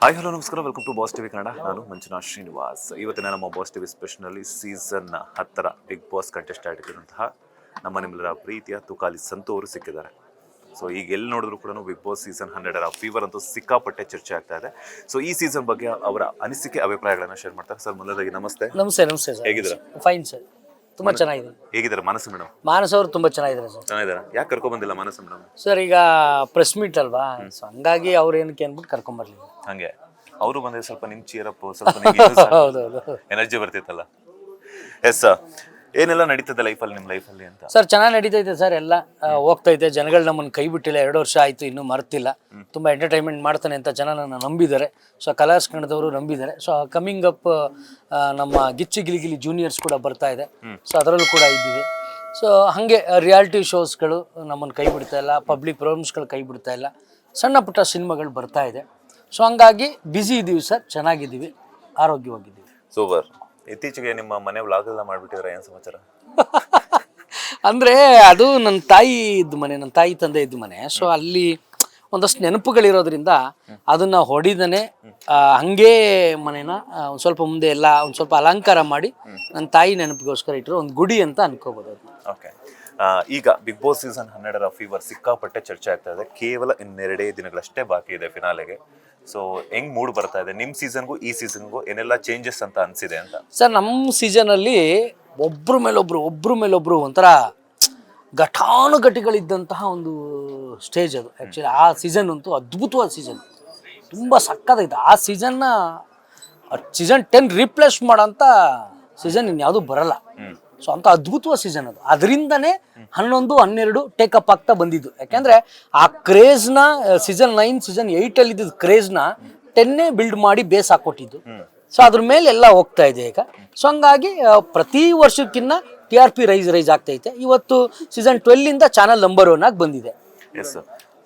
Hi hello ನಮಸ್ಕಾರ, welcome to boss TV Kannada. ನಾನು ಮಂಜುನಾಥ್ ಶ್ರೀನಿವಾಸ್. ಇವತ್ತಿನ ನಮ್ಮ ಬಾಸ್ ಟಿವಿ ಸ್ಪೆಷಲ್ನಲ್ಲಿ ಸೀಸನ್ 10 ಬಿಗ್ ಬಾಸ್ ಕಂಟೆಸ್ಟೆಂಟ್ ಆಗಿರುವಂತಹ ನಿಮ್ಮೆಲ್ಲರ ಪ್ರೀತಿಯ ತುಕಾಲಿ ಸಂತು ಅವರು ಸಿಕ್ಕಿದ್ದಾರೆ. ಸೊ ಈಗ ಎಲ್ಲಿ ನೋಡಿದ್ರು ಕೂಡ ಬಿಗ್ ಬಾಸ್ ಸೀಸನ್ 12 ಫೀವರ್ ಅಂತೂ ಸಿಕ್ಕಾಪಟ್ಟೆ ಚರ್ಚೆ ಆಗ್ತಾ ಇದೆ. ಸೊ ಈ ಸೀಸನ್ ಬಗ್ಗೆ ಅವರ ಅನಿಸಿಕೆ ಅಭಿಪ್ರಾಯಗಳನ್ನ ಶೇರ್ ಮಾಡ್ತಾರೆ. ಸರ್, ಮೊದಲಾಗಿ ನಮಸ್ತೆ. ನಮಸ್ತೆ ಸರ್. ಹೇಗಿದ್ದೀರಾ? ಫೈನ್ ಸರ್, ತುಂಬಾ ಚೆನ್ನಾಗಿದೆ. ಹೇಗಿದ್ದಾರೆ ಮಾನಸ ಮೇಡಮ್? ಮಾನಸ ಅವರು ತುಂಬಾ ಚೆನ್ನಾಗಿದ್ದಾರೆ ಸರ್. ಚೆನ್ನಾಗಿದ್ದಾರೆ. ಯಾಕೆ ಕರ್ಕೊಂಡ್ ಬಂದಿಲ್ಲ ಮಾನಸ ಮೇಡಮ್? ಸರ್, ಈಗ ಪ್ರೆಸ್ ಮೀಟ್ ಅಲ್ವಾ, ಸೊ ಹಂಗಾಗಿ ಅವ್ರು ಏನಕ್ಕೆ ಅಂದ್ಬಿಟ್ಟು ಕರ್ಕೊಂಡ್ ಬರ್ಲಿಲ್ಲ. ಹಂಗೆ ಅವರು ಬಂದ್ರೆ ಸ್ವಲ್ಪ ನಿಮ್ ಚೀರಪ್ ಸ್ವಲ್ಪ ಹೌದೌದು, ಎನರ್ಜಿ ಬರ್ತಿತ್ತಲ್ಲ. ಎಸ್ ಸರ್, ಏನೆಲ್ಲ ನಡೀತದೆ ಲೈಫಲ್ಲಿ, ನಿಮ್ಮ ಲೈಫಲ್ಲಿ ಅಂತ? ಸರ್ ಚೆನ್ನಾಗಿ ನಡೀತೈತೆ ಸರ್, ಎಲ್ಲ ಹೋಗ್ತೈತೆ. ಜನಗಳು ನಮ್ಮನ್ನು ಕೈ ಬಿಟ್ಟಿಲ್ಲ, 2 ವರ್ಷ ಆಯ್ತು, ಇನ್ನೂ ಮರ್ತಿಲ್ಲ. ತುಂಬಾ ಎಂಟರ್ಟೈನ್ಮೆಂಟ್ ಮಾಡ್ತಾನೆ ಅಂತ ಜನ ನನ್ನ ನಂಬಿದ್ದಾರೆ. ಸೊ ಕಲರ್ಸ್ ಕನ್ನಡದವರು ನಂಬಿದ್ದಾರೆ. ಸೊ ಕಮಿಂಗ್ ಅಪ್ ನಮ್ಮ ಗಿಚ್ಚಿ ಗಿಲಿಗಿಲಿ ಜೂನಿಯರ್ಸ್ ಕೂಡ ಬರ್ತಾ ಇದೆ. ಸೊ ಅದರಲ್ಲೂ ಕೂಡ ಇದ್ದೀವಿ. ಸೊ ಹಾಗೆ ರಿಯಾಲಿಟಿ ಶೋಸ್ಗಳು ನಮ್ಮನ್ನು ಕೈ ಬಿಡ್ತಾ ಇಲ್ಲ, ಪಬ್ಲಿಕ್ ಪ್ರೋಗ್ರಾಮ್ಸ್ಗಳು ಕೈ ಬಿಡ್ತಾ ಇಲ್ಲ, ಸಣ್ಣ ಪುಟ್ಟ ಸಿನಿಮಾಗಳು ಬರ್ತಾ ಇದೆ. ಸೊ ಹಂಗಾಗಿ ಬ್ಯುಸಿ ಇದ್ದೀವಿ ಸರ್, ಚೆನ್ನಾಗಿದ್ದೀವಿ, ಆರೋಗ್ಯವಾಗಿದ್ದೀವಿ. ಸೂಪರ್. ಇತ್ತೀಚೆಗೆ ನಿಮ್ಮ ಮನೆ ವ್ಲಾಗ್ ಎಲ್ಲ ಮಾಡ್ಬಿಟ್ಟಿದ್ರೆ ಏನು ಸಮಾಚಾರ? ಅಂದರೆ ಅದು ನನ್ನ ತಾಯಿ ಇದ್ದ ಮನೆ, ನನ್ನ ತಾಯಿ ತಂದೆ ಇದ್ದ ಮನೆ. ಸೊ ಅಲ್ಲಿ ಒಂದಷ್ಟು ನೆನಪುಗಳಿರೋದ್ರಿಂದ ಅದನ್ನ ಹೊಡಿದನೆ ಹಂಗೇ ಮನೇನ ಒಂದು ಸ್ವಲ್ಪ ಮುಂದೆ ಎಲ್ಲ ಒಂದು ಸ್ವಲ್ಪ ಅಲಂಕಾರ ಮಾಡಿ ನನ್ನ ತಾಯಿ ನೆನಪಿಗೋಸ್ಕರ ಇಟ್ಟರು ಒಂದು ಗುಡಿ ಅಂತ ಅನ್ಕೋಬೋದು ಅದನ್ನ. ಓಕೆ, ಈಗ ಬಿಗ್ ಬಾಸ್ ಸೀಸನ್ 12 ಫೀವರ್ ಸಿಕ್ಕಾಪಟ್ಟೆ ಚರ್ಚೆ ಆಗ್ತಾ ಇದೆ. ಕೇವಲ 2 ದಿನಗಳಷ್ಟೇ ಬಾಕಿ ಇದೆ ಫಿನಾಲೆಗೆ. ಸೊ ಹೆಂಗ್ ಮೂಡ್ ಬರ್ತಾ ಇದೆ ನಿಮ್ಮ ಸೀಸನ್ಗೂ ಈ ಸೀಸನ್ಗೂ? ಏನೆಲ್ಲ ಚೇಂಜಸ್ ಅಂತ ಅನ್ಸಿದೆ ಅಂತ? ಸರ್, ನಮ್ಮ ಸೀಸನಲ್ಲಿ ಒಬ್ರ ಮೇಲೊಬ್ರು ಒಂಥರ ಘಟಾನುಘಟಿಗಳಿದ್ದಂತಹ ಒಂದು ಸ್ಟೇಜ್ ಅದು. ಆ್ಯಕ್ಚುಲಿ ಆ ಸೀಸನ್ ಅಂತೂ ಅದ್ಭುತವಾದ ಸೀಸನ್, ತುಂಬ ಸಕ್ಕತ್ತಾಗಿತ್ತು. ಆ ಸೀಸನ್ 10 ರೀಪ್ಲೇಸ್ ಮಾಡೋಂಥ ಸೀಸನ್ ಇನ್ಯಾವುದೂ ಬರಲ್ಲ. ಸೊ ಅಂತ ಅದ್ಭುತವಾದ ಸೀಸನ್ ಅದು. ಅದರಿಂದನೇ 11, 12 ಟೇಕಪ್ ಆಗ್ತಾ ಬಂದಿದ್ದು. ಯಾಕೆಂದ್ರೆ ಆ ಕ್ರೇಜ್ನ ಸೀಸನ್ 9, ಸೀಸನ್ 8 ಅಲ್ಲಿ ಇದ್ದಿದ್ದು ಕ್ರೇಜ್ನ 10 ಬಿಲ್ಡ್ ಮಾಡಿ ಬೇಸ್ ಹಾಕೊಟ್ಟಿದ್ದು. ಸೊ ಅದ್ರ ಮೇಲೆ ಎಲ್ಲ ಹೋಗ್ತಾ ಇದೆ ಈಗ. ಸೊ ಹಂಗಾಗಿ ಪ್ರತಿ ವರ್ಷಕ್ಕಿನ್ನ TRP ರೈಸ್ ಆಗ್ತೈತೆ. ಇವತ್ತು ಸೀಸನ್ 12 ಇಂದ ಚಾನಲ್ ನಂಬರ್ 1 ಆಗಿ ಬಂದಿದೆ. ಎಸ್,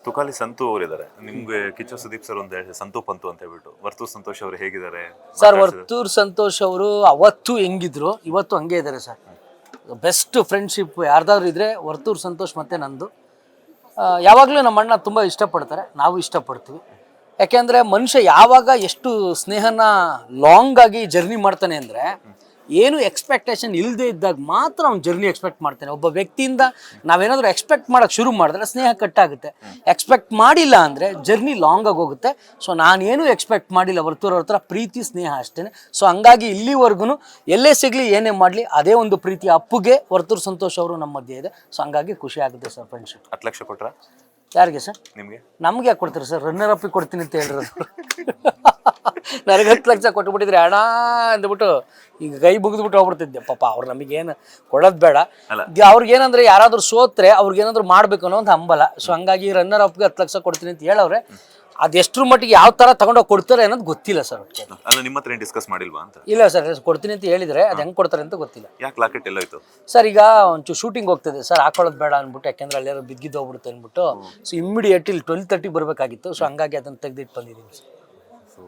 ತುಕಾಲಿ ಸಂತು ಅವರಿದ್ದಾರೆ. ನಿಮ್ಗೆ ಕಿಚ್ಚು ಸುದೀಪ್ ಸರ್ ಒಂದು ಸಂತು ಪಂತು ಅಂತ ಹೇಳ್ಬಿಟ್ಟು. ವರ್ತೂರ್ ಸಂತೋಷ್ ಅವರು ಹೇಗಿದ್ದಾರೆ ಸರ್? ವರ್ತೂರ್ ಸಂತೋಷ್ ಅವರು ಅವತ್ತು ಹೆಂಗಿದ್ರು ಇವತ್ತು ಹಂಗೆ ಇದ್ದಾರೆ ಸರ್. ಬೆಸ್ಟ್ ಫ್ರೆಂಡ್ಶಿಪ್ ಯಾರ್ದಾದ್ರು ಇದ್ರೆ ವರ್ತೂರ್ ಸಂತೋಷ್ ಮತ್ತೆ ನಂದು. ಯಾವಾಗಲೂ ನಮ್ಮ ಅಣ್ಣ ತುಂಬ ಇಷ್ಟಪಡ್ತಾರೆ, ನಾವು ಇಷ್ಟಪಡ್ತೀವಿ. ಯಾಕೆಂದರೆ ಮನುಷ್ಯ ಯಾವಾಗ ಎಷ್ಟು ಸ್ನೇಹನ ಲಾಂಗ್ ಆಗಿ ಜರ್ನಿ ಮಾಡ್ತಾನೆ ಅಂದರೆ, ಏನು ಎಕ್ಸ್ಪೆಕ್ಟೇಷನ್ ಇಲ್ಲದೆ ಇದ್ದಾಗ ಮಾತ್ರ ಅವ್ನು ಜರ್ನಿ ಎಕ್ಸ್ಪೆಕ್ಟ್ ಮಾಡ್ತಾನೆ. ಒಬ್ಬ ವ್ಯಕ್ತಿಯಿಂದ ನಾವೇನಾದರೂ ಎಕ್ಸ್ಪೆಕ್ಟ್ ಮಾಡೋಕ್ಕೆ ಶುರು ಮಾಡಿದ್ರೆ ಸ್ನೇಹ ಕಟ್ಟಾಗುತ್ತೆ. ಎಕ್ಸ್ಪೆಕ್ಟ್ ಮಾಡಿಲ್ಲ ಅಂದರೆ ಜರ್ನಿ ಲಾಂಗ್ ಆಗಿ ಹೋಗುತ್ತೆ. ಸೊ ನಾನೇನು ಎಕ್ಸ್ಪೆಕ್ಟ್ ಮಾಡಿಲ್ಲ ವರ್ತೂರ್ ಅವ್ರ ಹತ್ರ, ಪ್ರೀತಿ ಸ್ನೇಹ ಅಷ್ಟೇ. ಸೊ ಹಂಗಾಗಿ ಇಲ್ಲಿವರೆಗೂ ಎಲ್ಲೇ ಸಿಗಲಿ ಏನೇ ಮಾಡಲಿ ಅದೇ ಒಂದು ಪ್ರೀತಿ ಅಪ್ಪುಗೆ ವರ್ತೂರ್ ಸಂತೋಷ್ ಅವರು ನಮ್ಮ ಮಧ್ಯೆ ಇದೆ. ಸೊ ಹಂಗಾಗಿ ಖುಷಿ ಆಗುತ್ತೆ ಸರ್ ಫ್ರೆಂಡ್ಶಿಪ್. 10 ಲಕ್ಷ ಕೊಟ್ರ ಯಾರಿಗೆ ಸರ್? ನಿಮಗೆ. ನಮ್ಗೆ ಯಾಕೆ ಕೊಡ್ತೀರಿ ಸರ್? ರನ್ನರ್ ಅಪ್ಪಿಗೆ ಕೊಡ್ತೀನಿ ಅಂತ ಹೇಳಿರೋದು. ನನಗೆ 10 ಲಕ್ಷ ಕೊಟ್ಟುಬಿಟ್ಟಿದ್ರೆ ಅಣ್ಣ ಅಂದ್ಬಿಟ್ಟು ಈಗ ಕೈ ಮುಗಿದ್ಬಿಟ್ಟು ಹೋಗ್ಬಿಡ್ತಿದ್ದೆ. ಪಾಪ ಅವ್ರು ನಮಗೇನು ಕೊಡೋದು ಬೇಡ. ಅವ್ರಿಗೇನಂದ್ರೆ ಯಾರಾದ್ರೂ ಸೋತ್ರೆ ಅವ್ರಿಗೇನಾದ್ರು ಮಾಡ್ಬೇಕು ಅನ್ನೋ ಒಂದು ಹಂಬಲ. ಸೊ ಹಂಗಾಗಿ ರನ್ನರ್ ಅಪ್ಗೆ 10 ಲಕ್ಷ ಕೊಡ್ತೀನಿ ಅಂತ ಹೇಳವ್ರೆ. ಅದೆಷ್ಟ್ರ ಮಟ್ಟಿಗೆ ಯಾವ ಥರ ತಗೊಂಡೋಗಿ ಕೊಡ್ತಾರೆ ಅನ್ನೋದು ಗೊತ್ತಿಲ್ಲ ಸರ್. ಅಲ್ಲ, ನಿಮ್ಮ ಹತ್ರ ಡಿಸ್ಕಸ್ ಮಾಡಿಲ್ವಾ ಅಂತ? ಇಲ್ಲ ಸರ್, ಕೊಡ್ತೀನಿ ಅಂತ ಹೇಳಿದ್ರೆ ಅದು ಹೆಂಗೆ ಕೊಡ್ತಾರೆ ಅಂತ ಗೊತ್ತಿಲ್ಲ. ಯಾಕೆ ಲಾಕೆಟ್ ಎಲ್ಲ ಹೋಯ್ತು ಸರ್? ಈಗ ಒಂಚೂರು ಶೂಟಿಂಗ್ ಹೋಗ್ತದೆ ಸರ್, ಹಾಕೊಳ್ಳೋದು ಬೇಡ ಅಂದ್ಬಿಟ್ಟು. ಯಾಕೆಂದ್ರೆ ಅಲ್ಲೇರೋ ಬಿದ್ದಿದ್ದು ಹೋಗ್ಬಿಡುತ್ತೆ ಅಂದ್ಬಿಟ್ಟು. ಸೊ ಇಮ್ಮಿಡಿಯೇಟ್ ಇಲ್ಲಿ 12:30 ಬರಬೇಕಾಗಿತ್ತು. ಸೊ ಹಂಗಾಗಿ ಅದನ್ನು ತೆಗೆದಿಟ್ಟು ಬಂದಿದ್ದೀನಿ ಸರ್. ಸೊ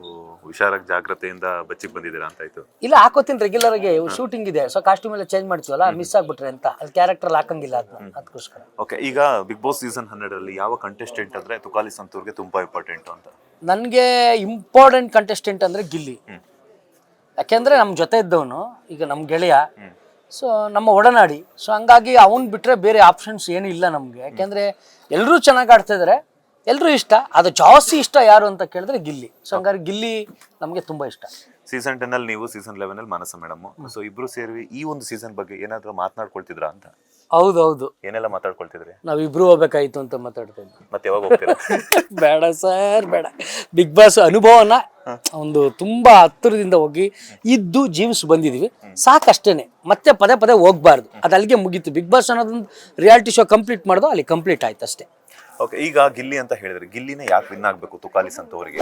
ಹುಷಾರಾಗಿ ಜಾಗ್ರತೆಯಿಂದ ಬಚ್ಚಿಗೆ ಬಂದಿದ್ದೀರಾ ಅಂತ ಆಯ್ತು. ಇಲ್ಲ, ಹಾಕೋತೀನಿ ರೆಗ್ಯುಲರ್ ಆಗಿ. ಶೂಟಿಂಗ್ ಇದೆ, ಸೊ ಕಾಸ್ಟ್ಯೂಮ್ ಎಲ್ಲ ಚೇಂಜ್ ಮಾಡ್ತೀವಲ್ಲ, ಮಿಸ್ ಆಗ್ಬಿಟ್ರೆ ಅಂತ ಅಲ್ಲಿ ಕ್ಯಾರೆಕ್ಟರ್ ಹಾಕಂಗಿಲ್ಲ ಅದನ್ನ, ಅದಕ್ಕೋಸ್ಕರ. ಓಕೆ, ಈಗ ಬಿಗ್ ಬಾಸ್ ಸೀಸನ್ 12 ಯಾವ ಕಂಟೆಸ್ಟೆಂಟ್ ಅಂದ್ರೆ ತುಕಾಲಿ ಸಂತೂರ್ಗೆ ತುಂಬಾ ಇಂಪಾರ್ಟೆಂಟ್ ಅಂತ? ನನಗೆ ಇಂಪಾರ್ಟೆಂಟ್ ಕಂಟೆಸ್ಟೆಂಟ್ ಅಂದರೆ ಗಿಲ್ಲಿ. ಯಾಕೆಂದರೆ ನಮ್ಮ ಜೊತೆ ಇದ್ದವನು, ಈಗ ನಮ್ಮ ಗೆಳೆಯ, ಸೊ ನಮ್ಮ ಒಡನಾಡಿ. ಸೊ ಹಂಗಾಗಿ ಅವ್ನು ಬಿಟ್ಟರೆ ಬೇರೆ ಆಪ್ಷನ್ಸ್ ಏನೂ ಇಲ್ಲ ನಮಗೆ. ಯಾಕೆಂದರೆ ಎಲ್ಲರೂ ಚೆನ್ನಾಗಿ ಆಡ್ತಾ ಇದ್ದಾರೆ, ಎಲ್ಲರೂ ಇಷ್ಟ. ಅದು ಜಾಸ್ತಿ ಇಷ್ಟ ಯಾರು ಅಂತ ಕೇಳಿದ್ರೆ ಗಿಲ್ಲಿ. ಸೊ ಹಂಗಾಗಿ ಗಿಲ್ಲಿ ನಮಗೆ ತುಂಬ ಇಷ್ಟ. ಸೀಸನ್ 10 ಅಲ್ಲಿ ನೀವು, ಸೀಸನ್ 11 ಅಲ್ಲಿ ಮಾನಸ ಮೇಡಮ್. ಸೊ ಇಬ್ರು ಸೇರಿ ಈ ಒಂದು ಸೀಸನ್ ಬಗ್ಗೆ ಏನಾದರೂ ಮಾತನಾಡ್ಕೊಳ್ತಿದ್ರಾ ಅಂತ? ಹೌದೌದು. ಏನೆಲ್ಲ ಮಾತಾಡ್ಕೊಳ್ತಿದ್ರಿ? ನಾವಿಬ್ರು ಹೋಗ್ಬೇಕಾಯ್ತು ಅಂತ ಮಾತಾಡ್ತಾ ಇದ್ವಿ. ಮತ್ತೆ ಯಾವಾಗ ಹೋಗ್ತೀರಾ? ಬೇಡ ಸರ್, ಬೇಡ. ಬಿಗ್ ಬಾಸ್ ಅನುಭವನ ಒಂದು ತುಂಬಾ ಹತ್ತಿರದಿಂದ ಹೋಗಿ ಇದ್ದು ಜೀವಿಸಿ ಬಂದಿದೀವಿ, ಸಾಕಷ್ಟೇನೆ. ಮತ್ತೆ ಪದೇ ಪದೇ ಹೋಗ್ಬಾರ್ದು, ಅದು ಅಲ್ಲಿಗೆ ಮುಗೀತು. ಬಿಗ್ ಬಾಸ್ ಅನ್ನೋದೊಂದು ರಿಯಾಲಿಟಿ ಶೋ ಕಂಪ್ಲೀಟ್ ಮಾಡೋದು ಅಲ್ಲಿ ಕಂಪ್ಲೀಟ್ ಆಯ್ತು ಅಷ್ಟೇ. ಓಕೆ, ಈಗ ಗಿಲ್ಲಿ ಅಂತ ಹೇಳಿದ್ರೆ ಗಿಲ್ಲಿನ ಯಾಕೆ ವಿನ್ ಆಗಬೇಕು ತುಕಾಲಿ ಸಂತೂರಿಗೆ?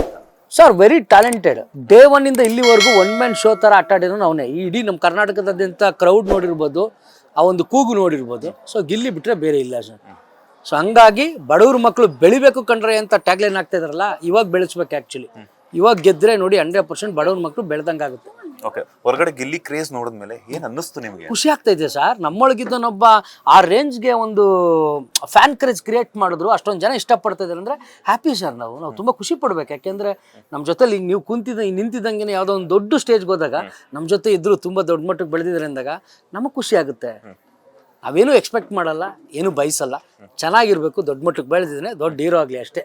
Sir, very talented. ಡೇ 1 ಇಂದ ಇಲ್ಲಿವರೆಗೂ 1 ಮ್ಯಾನ್ ಶೋ ಥರ ಆಟ ಆಡಿರೋನು ಅವನೇ. ಇಡೀ ನಮ್ಮ ಕರ್ನಾಟಕದಾದ್ಯಂತ ಕ್ರೌಡ್ ನೋಡಿರ್ಬೋದು, ಆ ಒಂದು ಕೂಗು ನೋಡಿರ್ಬೋದು. ಸೊ ಗಿಲ್ಲಿ ಬಿಟ್ಟರೆ ಬೇರೆ ಇಲ್ಲ ಸರ್. ಸೊ ಹಂಗಾಗಿ ಬಡವ್ರ ಮಕ್ಕಳು ಬೆಳಿಬೇಕು ಕಂಡ್ರೆ ಅಂತ ಟ್ಯಾಗ್ಲೈನ್ ಆಗ್ತಾ ಇದಾರಲ್ಲ, ಇವಾಗ ಬೆಳೆಸ್ಬೇಕು. ಆ್ಯಕ್ಚುಲಿ ಇವಾಗ ಗೆದ್ದರೆ ನೋಡಿ 100% ಬಡವ್ರ ಮಕ್ಕಳು ಬೆಳೆದಂಗೆ ಆಗುತ್ತೆ. ಓಕೆ, ಹೊರಗಡೆ ಗಿಲ್ಲಿ ಕ್ರೇಜ್ ನೋಡಿದ್ಮೇಲೆ ಏನ್ ಅನ್ನಿಸ್ತು ನಿಮ್ಗೆ? ಖುಷಿ ಆಗ್ತಾ ಇದೆ ಸರ್. ನಮ್ಮೊಳಗಿದ್ದನೊಬ್ಬ ಆ ರೇಂಜ್ಗೆ ಒಂದು ಫ್ಯಾನ್ ಕ್ರೇಜ್ ಕ್ರಿಯೇಟ್ ಮಾಡಿದ್ರು, ಅಷ್ಟೊಂದು ಜನ ಇಷ್ಟಪಡ್ತಾ ಇದ್ದಾರೆ ಅಂದರೆ ಹ್ಯಾಪಿ ಸರ್. ನಾವು ತುಂಬ ಖುಷಿ ಪಡ್ಬೇಕು. ಯಾಕೆಂದರೆ ನಮ್ಮ ಜೊತೆಲಿ ಈಗ ನೀವು ನಿಂತಿದ್ದಂಗೆ ಯಾವುದೋ ಒಂದು ದೊಡ್ಡ ಸ್ಟೇಜ್ಗೆ ಹೋದಾಗ ನಮ್ಮ ಜೊತೆ ಇದ್ರು ತುಂಬ ದೊಡ್ಡ ಮಟ್ಟಕ್ಕೆ ಬೆಳೆದಿದ್ದಾರೆ ಅಂದಾಗ ನಮಗೆ ಖುಷಿ ಆಗುತ್ತೆ. ನಾವೇನು ಎಕ್ಸ್ಪೆಕ್ಟ್ ಮಾಡಲ್ಲ, ಏನು ಬಯಸಲ್ಲ, ಚೆನ್ನಾಗಿರ್ಬೇಕು, ದೊಡ್ಡ ಮಟ್ಟಕ್ಕೆ ಬೆಳೆದಿದ್ದಾನೆ, ದೊಡ್ಡ ಹೀರೋ ಆಗಲಿ ಅಷ್ಟೇ.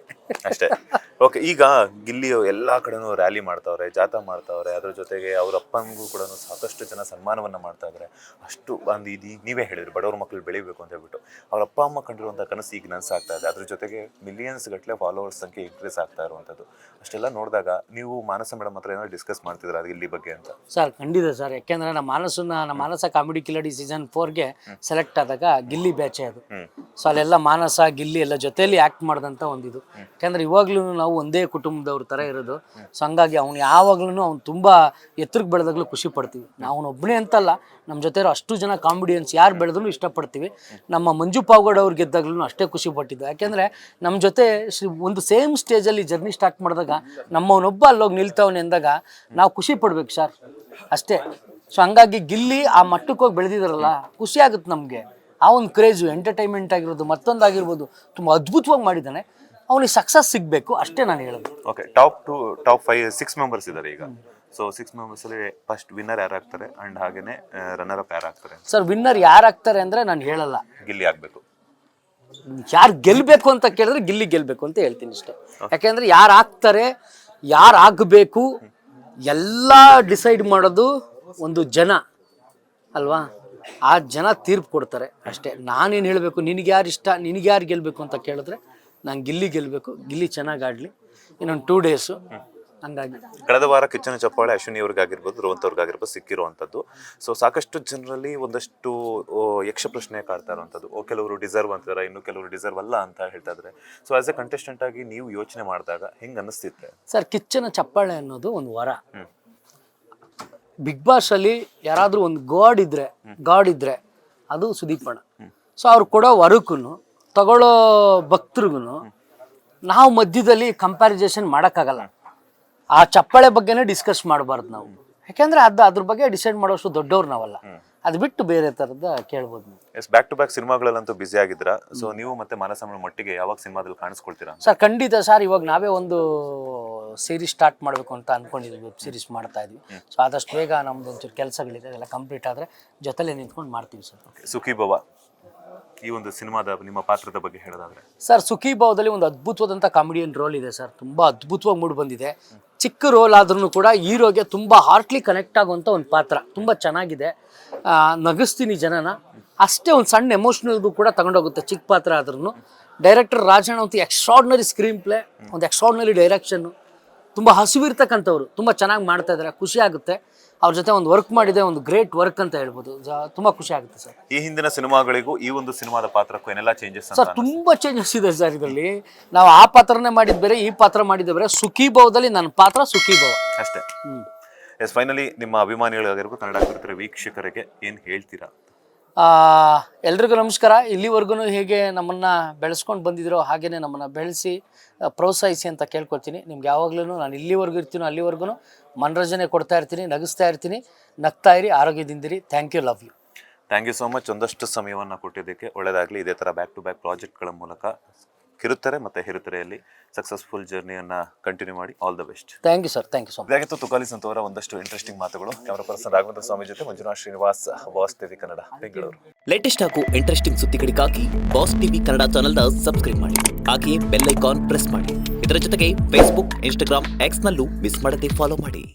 ಓಕೆ, ಈಗ ಗಿಲ್ಲಿ ಎಲ್ಲಾ ಕಡೆನೂ ರ್ಯಾಲಿ ಮಾಡ್ತಾವ್ರೆ, ಜಾಥಾ ಮಾಡ್ತಾವ್ರೆ, ಅದ್ರ ಜೊತೆಗೆ ಅವ್ರ ಅಪ್ಪನಿಗೂ ಕೂಡ ಸಾಕಷ್ಟು ಜನ ಸನ್ಮಾನವನ್ನ ಮಾಡ್ತಾ ಇದ್ದಾರೆ. ಅಷ್ಟು ಒಂದು ನೀವೇ ಹೇಳಿದ್ರಿ ಬಡವ್ರ ಮಕ್ಕಳು ಬೆಳಿಬೇಕು ಅಂತ ಹೇಳ್ಬಿಟ್ಟು, ಅವ್ರ ಅಪ್ಪ ಅಮ್ಮ ಕಂಡಿರುವಂಥ ಕನಸು ಈಗ ನನಸಾಗ್ತಾ ಇದೆ. ಅದ್ರ ಜೊತೆಗೆ ಮಿಲಿಯನ್ಸ್ ಗಟ್ಟಲೆ ಫಾಲೋವರ್ಸ್ ಸಂಖ್ಯೆ ಇನ್ಕ್ರೀಸ್ ಆಗ್ತಾ ಇರುವಂಥದ್ದು. ಅಷ್ಟೆಲ್ಲ ನೋಡಿದಾಗ ನೀವು ಮಾನಸ ಮೇಡಮ್ ಹತ್ರ ಏನಾದ್ರು ಡಿಸ್ಕಸ್ ಮಾಡ್ತಿದ್ರ ಗಿಲ್ಲಿ ಬಗ್ಗೆ ಅಂತ? ಸರ್ ಖಂಡಿತ ಸರ್. ಯಾಕೆಂದ್ರೆ ನಮ್ಮ ಮಾನಸ ಕಾಮಿಡಿ ಕಿಲಾಡಿ ಸೀಸನ್ 4ಗೆ ಸೆಲೆಕ್ಟ್ ಆದಾಗ ಗಿಲ್ಲಿ ಬ್ಯಾಚೆ ಅದು. ಸೊ ಅಲ್ಲೆಲ್ಲ ಮಾನಸ ಗಿಲ್ಲಿ ಎಲ್ಲ ಜೊತೆಯಲ್ಲಿ ಆಕ್ಟ್ ಮಾಡಿದಂಥ ಒಂದಿದು. ಯಾಕೆಂದ್ರೆ ಇವಾಗ್ಲೂ ನಾವು ಒಂದೇ ಕುಟುಂಬದವ್ರ ಥರ ಇರೋದು. ಸೊ ಹಂಗಾಗಿ ಅವ್ನು ಯಾವಾಗ್ಲೂ ಅವ್ನು ತುಂಬ ಎತ್ತರಕ್ಕೆ ಬೆಳೆದಾಗ್ಲೂ ಖುಷಿ ಪಡ್ತೀವಿ. ನಾವು ಒಬ್ಬನೇ ಅಂತಲ್ಲ, ನಮ್ಮ ಜೊತೆ ಇರೋ ಅಷ್ಟು ಜನ ಕಾಮಿಡಿಯನ್ಸ್ ಯಾರು ಬೆಳೆದ್ರು ಇಷ್ಟಪಡ್ತೀವಿ. ನಮ್ಮ ಮಂಜು ಪಾವಗಡ ಅವ್ರು ಗೆದ್ದಾಗ್ಲೂ ಅಷ್ಟೇ ಖುಷಿ ಪಟ್ಟಿದ್ದು. ಯಾಕೆಂದರೆ ನಮ್ಮ ಜೊತೆ ಒಂದು ಸೇಮ್ ಸ್ಟೇಜಲ್ಲಿ ಜರ್ನಿ ಸ್ಟಾರ್ಟ್ ಮಾಡಿದಾಗ ನಮ್ಮವನೊಬ್ಬ ಅಲ್ಲೋಗಿ ನಿಲ್ತವನೆ ಅಂದಾಗ ನಾವು ಖುಷಿ ಪಡ್ಬೇಕು ಸರ್, ಅಷ್ಟೇ. ಸೊ ಹಂಗಾಗಿ ಗಿಲ್ಲಿ ಆ ಮಟ್ಟಕ್ಕೆ ಹೋಗಿ ಬೆಳೆದಿದ್ದಾರಲ್ಲ, ಖುಷಿ ಆಗುತ್ತೆ ನಮಗೆ. ಆ ಒಂದು ಕ್ರೇಜು ಎಂಟರ್ಟೈನ್ಮೆಂಟ್ ಆಗಿರ್ಬೋದು, ಮತ್ತೊಂದಾಗಿರ್ಬೋದು, ತುಂಬ ಅದ್ಭುತವಾಗಿ ಮಾಡಿದ್ದಾನೆ. ಅವನಿಗೆ ಸಕ್ಸಸ್ ಸಿಗಬೇಕು ಅಷ್ಟೇ ನಾನು ಹೇಳೋದು. ಓಕೆ, ಟಾಪ್ 6 ಮೆಂಬರ್ಸ್ ಇದ್ದಾರೆ ಈಗ. ಸೊ 6 ಮೆಂಬರ್ಸ್ ಅಲ್ಲಿ ಫಸ್ಟ್ ವಿನ್ನರ್ ಯಾರು ಆಗ್ತಾರೆ ಅಂಡ್ ಹಾಗೇನೆ ರನ್ನರ್ ಅಪ್ ಯಾರು ಆಗ್ತಾರೆ? ಸರ್ ವಿನ್ನರ್ ಯಾರು ಆಗ್ತಾರೆ ಅಂದ್ರೆ ನಾನು ಹೇಳಲ್ಲ, ಗಿಲ್ಲಿ ಆಗ್ಬೇಕು. ಯಾರು ಗೆಲ್ಬೇಕು ಅಂತ ಕೇಳಿದ್ರೆ ಗಿಲ್ಲಿ ಗೆಲ್ಬೇಕು ಅಂತ ಹೇಳ್ತೀನಿ ಅಷ್ಟೇ. ಯಾಕೆಂದ್ರೆ ಯಾರು ಆಗ್ತಾರೆ, ಯಾರು ಆಗಬೇಕು ಎಲ್ಲ ಡಿಸೈಡ್ ಮಾಡೋದು ಒಂದು ಜನ ಅಲ್ವಾ. ಆ ಜನ ತೀರ್ಪು ಕೊಡ್ತಾರೆ ಅಷ್ಟೇ. ನಾನೇನು ಹೇಳಬೇಕು, ನಿನಗೆ ಯಾರು ಇಷ್ಟ, ನಿನಗೆ ಯಾರು ಗೆಲ್ಲಬೇಕು ಅಂತ ಕೇಳಿದ್ರೆ ನಾನು ಗಿಲ್ಲಿ ಗೆಲ್ಲಬೇಕು. ಗಿಲ್ಲಿ ಚೆನ್ನಾಗಿ ಆಡಲಿ ಇನ್ನೊಂದು 2 ಡೇಸು. ಹಂಗಾಗಿ ಕಳೆದ ವಾರ ಕಿಚ್ಚನ ಚಪ್ಪಾಳೆ ಅಶ್ವಿನಿ ಅವ್ರಿಗಾಗಿರ್ಬೋದು, ರೋಹಂತ್ ಅವ್ರಿಗಾಗಿರ್ಬೋದು ಸಿಕ್ಕಿರುವಂಥದ್ದು. ಸೊ ಸಾಕಷ್ಟು ಜನರಲ್ಲಿ ಒಂದಷ್ಟು ಯಕ್ಷ ಪ್ರಶ್ನೆ ಕಾಡ್ತಾ ಇರುವಂಥದ್ದು. ಕೆಲವರು ಡಿಸರ್ವ್ ಅಂತಾರೆ, ಇನ್ನು ಕೆಲವರು ಡಿಸರ್ವ್ ಅಲ್ಲ ಅಂತ ಹೇಳ್ತಾ ಇದ್ದಾರೆ. ಸೊ ಆಸ್ ಎ ಕಂಟೆಸ್ಟೆಂಟ್ ಆಗಿ ನೀವು ಯೋಚನೆ ಮಾಡಿದಾಗ ಹೆಂಗೆ ಅನ್ನಿಸ್ತಿತ್ತೆ ಸರ್? ಕಿಚ್ಚನ ಚಪ್ಪಾಳೆ ಅನ್ನೋದು ಒಂದು ವರ. ಬಿಗ್ ಬಾಸ್ ಅಲ್ಲಿ ಯಾರಾದ್ರೂ ಒಂದು ಗಾಡ್ ಇದ್ರೆ ಅದು ಸುದೀಪ್ ಅಣ್ಣ. ಸೊ ಅವ್ರು ಕೊಡೋ ವರಕ್ಕೂ ತಗೊಳ್ಳೋ ಭಕ್ತರಿಗೂ ನಾವು ಮಧ್ಯದಲ್ಲಿ ಕಂಪ್ಯಾರಿಸೇಷನ್ ಮಾಡೋಕ್ಕಾಗಲ್ಲ. ಆ ಚಪ್ಪಾಳೆ ಬಗ್ಗೆನೇ ಡಿಸ್ಕಸ್ ಮಾಡಬಾರ್ದು ನಾವು. ಯಾಕೆಂದ್ರೆ ಅದ್ರ ಬಗ್ಗೆ ಡಿಸೈಡ್ ಮಾಡೋಷ್ಟು ದೊಡ್ಡವ್ರು ನಾವಲ್ಲ. ಅದು ಬಿಟ್ಟು ಬೇರೆ ಥರದ ಕೇಳ್ಬೋದು ನೀವು. ಬ್ಯಾಕ್ ಟು ಬ್ಯಾಕ್ ಸಿನಿಮಾಗಳಲ್ಲಂತೂ ಬಿಸಿ ಆಗಿದ್ರ. ಸೊ ನೀವು ಮತ್ತೆ ಮಾನಸ ಮೇಡಮ್ ಮಟ್ಟಿಗೆ ಯಾವಾಗ ಸಿನಿಮಾದಲ್ಲಿ ಕಾಣಿಸ್ಕೊಳ್ತೀರಾ? ಸರ್ ಖಂಡಿತ ಸರ್. ಇವಾಗ ನಾವೇ ಒಂದು ಸೀರೀಸ್ ಸ್ಟಾರ್ಟ್ ಮಾಡಬೇಕು ಅಂತ ಅನ್ಕೊಂಡಿದ್ವಿ, ವೆಬ್ ಸೀರೀಸ್ ಮಾಡ್ತಾ ಇದ್ವಿ. ಸೊ ಆದಷ್ಟು ಬೇಗ ನಮ್ದು ಒಂಚೂರು ಕೆಲಸಗಳಿದೆ, ಅದೆಲ್ಲ ಕಂಪ್ಲೀಟ್ ಆದರೆ ಜೊತೆಲೇ ನಿಂತ್ಕೊಂಡು ಮಾಡ್ತೀವಿ ಸರ್. ಸುಖಿ ಭವ ಈ ಒಂದು ಸಿನಿಮಾದ ನಿಮ್ಮ ಪಾತ್ರದ ಬಗ್ಗೆ ಹೇಳೋದಾದ್ರೆ? ಸರ್ ಸುಖಿ ಭಾವದಲ್ಲಿ ಒಂದು ಅದ್ಭುತವಾದಂಥ ಕಾಮಿಡಿಯನ್ ರೋಲ್ ಇದೆ ಸರ್. ತುಂಬ ಅದ್ಭುತವಾಗಿ ಮೂಡಿ ಬಂದಿದೆ. ಚಿಕ್ಕ ರೋಲ್ ಆದ್ರೂ ಕೂಡ ಹೀರೋಗೆ ತುಂಬ ಹಾರ್ಟ್ಲಿ ಕನೆಕ್ಟ್ ಆಗುವಂಥ ಒಂದು ಪಾತ್ರ. ತುಂಬ ಚೆನ್ನಾಗಿದೆ, ನಗಿಸ್ತೀನಿ ಜನನ. ಅಷ್ಟೇ ಒಂದು ಸಣ್ಣ ಎಮೋಷ್ನಲ್ಗೂ ಕೂಡ ತಗೊಂಡೋಗುತ್ತೆ ಚಿಕ್ಕ ಪಾತ್ರ ಆದ್ರೂ. ಡೈರೆಕ್ಟರ್ ರಾಜಣ್ಣ ಒಂದು ಎಕ್ಸ್ಟ್ರಾರ್ಡಿನರಿ ಸ್ಕ್ರೀನ್ ಪ್ಲೇ, ಒಂದು ಎಕ್ಸ್ಟ್ರಾರ್ಡಿನರಿ ಡೈರೆಕ್ಷನ್ನು, ತುಂಬ ಹಸಿವಿರ್ತಕ್ಕಂಥವ್ರು, ತುಂಬ ಚೆನ್ನಾಗಿ ಮಾಡ್ತಾ ಇದ್ದಾರೆ. ಖುಷಿ ಆಗುತ್ತೆ ಅವ್ರ ಜೊತೆ ಒಂದು ವರ್ಕ್ ಮಾಡಿದೆ, ಒಂದು ಗ್ರೇಟ್ ವರ್ಕ್ ಅಂತ ಹೇಳ್ಬೋದು. ತುಂಬ ಖುಷಿ ಆಗುತ್ತೆ ಸರ್. ಈ ಹಿಂದಿನ ಸಿನಿಮಾಗಳಿಗೂ ಈ ಒಂದು ಸಿನಿಮಾದ ಪಾತ್ರಕ್ಕೂ ಏನೆಲ್ಲ ಚೇಂಜಸ್? ಸರ್ ತುಂಬ ಚೇಂಜಸ್ ಇದೆ ಸರ್ ಇದರಲ್ಲಿ. ನಾವು ಆ ಪಾತ್ರನೇ ಮಾಡಿದ್ ಬೇರೆ, ಈ ಪಾತ್ರ ಮಾಡಿದ್ದೆ ಬೇರೆ. ಸುಖಿ ಭಾವದಲ್ಲಿ ನನ್ನ ಪಾತ್ರ ಸುಖಿ ಭಾವ ಅಷ್ಟೇ. ಎಸ್, ಫೈನಲಿ ನಿಮ್ಮ ಅಭಿಮಾನಿಗಳಿಗಾಗಿರ್ಬೋದು, ಕನ್ನಡ ಕುರಿತ ವೀಕ್ಷಕರಿಗೆ ಏನು ಹೇಳ್ತೀರಾ? ಎಲ್ರಿಗೂ ನಮಸ್ಕಾರ. ಇಲ್ಲಿವರೆಗೂ ಹೇಗೆ ನಮ್ಮನ್ನು ಬೆಳೆಸ್ಕೊಂಡು ಬಂದಿದ್ದೀರೋ ಹಾಗೇನೆ ನಮ್ಮನ್ನು ಬೆಳೆಸಿ ಪ್ರೋತ್ಸಾಹಿಸಿ ಅಂತ ಕೇಳ್ಕೊಳ್ತೀನಿ. ನಿಮ್ಗೆ ಯಾವಾಗಲೂ ನಾನು ಇಲ್ಲಿವರೆಗೂ ಇರ್ತೀನೋ ಅಲ್ಲಿವರೆಗೂ ಮನರಂಜನೆ ಕೊಡ್ತಾ ಇರ್ತೀನಿ, ನಗಿಸ್ತಾ ಇರ್ತೀನಿ. ನಗ್ತಾ ಇರಿ, ಆರೋಗ್ಯದಿಂದಿರಿ. Thank you, love you. Thank you so much. ಒಂದಷ್ಟು ಸಮಯವನ್ನು ಕೊಟ್ಟಿದ್ದಕ್ಕೆ ಒಳ್ಳೆಯದಾಗಲಿ. ಇದೇ ಥರ ಬ್ಯಾಕ್ ಟು ಬ್ಯಾಕ್ ಪ್ರಾಜೆಕ್ಟ್ಗಳ ಮೂಲಕ ಕಿರುತೆರೆ ಮತ್ತು ಹಿರುತೆರೆಯಲ್ಲಿ ಸಕ್ಸಸ್ಫುಲ್ ಜರ್ನಿಯನ್ನು ಕಂಟಿನ್ಯೂ ಮಾಡಿ. All the best. Thank you sir. Thank you so much. ಇದಾಗಿತ್ತು ತುಕಾಲಿ ಸಂತೋರ ಒಂದಷ್ಟು ಇಂಟ್ರೆಸ್ಟಿಂಗ್ ಮಾತುಗಳು. ಕ್ಯಾಮರಾ ಪರ್ಸನ್ ರಾಘವೇಂದ್ರ ಸ್ವಾಮಿ ಜೊತೆ Manjunath Srinivas, boss TV Kannada, Bengaluru. Latest ಹಾಗೂ ಇಂಟ್ರೆಸ್ಟಿಂಗ್ ಸುದ್ದಿಗಳಿಗಾಗಿ ಬಾಸ್ ಟಿವಿ ಕನ್ನಡ ಚಾನೆಲ್ನ ಸಬ್ಸ್ಕ್ರೈಬ್ ಮಾಡಿ. ಹಾಗೆಯೇ ಬೆಲ್ ಐಕಾನ್ ಪ್ರೆಸ್ ಮಾಡಿ. ಇದರ ಜೊತೆಗೆ ಫೇಸ್ಬುಕ್, ಇನ್ಸ್ಟಾಗ್ರಾಮ್, ಎಕ್ಸ್ನಲ್ಲೂ ಮಿಸ್ ಮಾಡದೆ ಫಾಲೋ ಮಾಡಿ.